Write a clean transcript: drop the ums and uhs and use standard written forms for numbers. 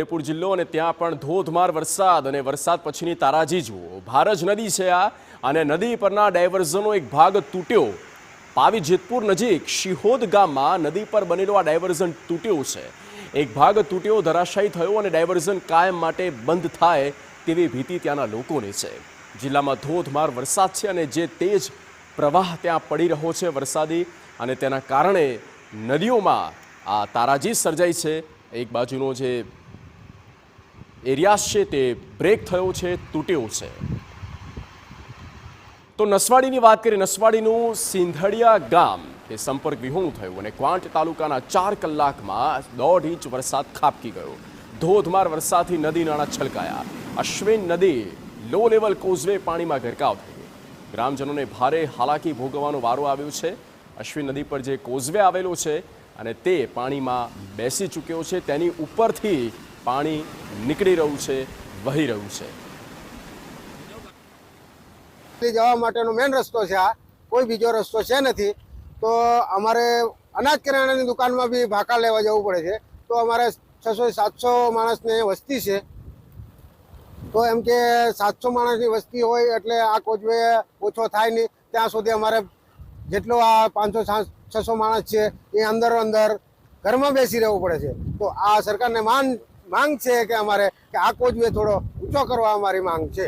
જયપુર જિલ્લો અને ત્યાં પણ ધોધમાર વરસાદ અને વરસાદ પછીની તારાજી જુઓ। ભારજ નદી છે આ અને નદી પરના ડાયવર્ઝનનો એક ભાગ તૂટ્યો। પાવી જેતપુર નજીક શિહોદ ગામમાં નદી પર બનેલો આ ડાયવર્ઝન તૂટ્યો છે। એક ભાગ તૂટ્યો, ધરાશાયી થયો અને ડાયવર્ઝન કાયમ માટે બંધ થાય તેવી ભીતિ ત્યાંના લોકોને છે। જિલ્લામાં ધોધમાર વરસાદ છે અને જે તેજ પ્રવાહ ત્યાં પડી રહ્યો છે વરસાદી, અને તેના કારણે નદીઓમાં આ તારાજી સર્જાઈ છે। એક બાજુનો જે એરિયા છે તે બ્રેક થયો છે, તૂટ્યો છે। તો નસવાડીની વાત કરીએ, નસવાડીનું સિંધડિયા ગામ એ સંપર્ક વિહોણું થયું અને ક્વાંટ તાલુકાના 4 કલાકમાં 1.5 ઇંચ વરસાદ ખાબકી ગયો। ધોધમાર વરસાદથી નદી નાળા છલકાયા। અશ્વિન નદી લો લેવલ કોઝવે પાણીમાં ગરકાવ થઈ ગઈ। ગ્રામજનોને ભારે હાલાકી ભોગવવાનો વારો આવ્યો છે। અશ્વિન નદી પર જે કોઝવે આવેલો છે અને તે પાણીમાં બેસી ચૂક્યો છે, તેની ઉપરથી પાણી નીકળી રહ્યું છે, વહી રહ્યું છે। જવા માટેનો મેન રસ્તો છે આ, કોઈ બીજો રસ્તો છે નથી। તો અમારે અનાજ કિરાણાની દુકાનમાં બી ભાકા લેવા જવું પડે છે। તો અમારે 600-700 માણસની વસ્તી છે। તો એમ કે 700 માણસની વસ્તી હોય એટલે આ કોચવે ઓછો થાય નહીં ત્યાં સુધી અમારે જેટલો આ 500-600 માણસ છે એ અંદર ઘરમાં બેસી રહેવું પડે છે। તો આ સરકારને માંગ છે કે અમારે કે આ કોચવે થોડો ઊંચો કરવા અમારી માંગ છે।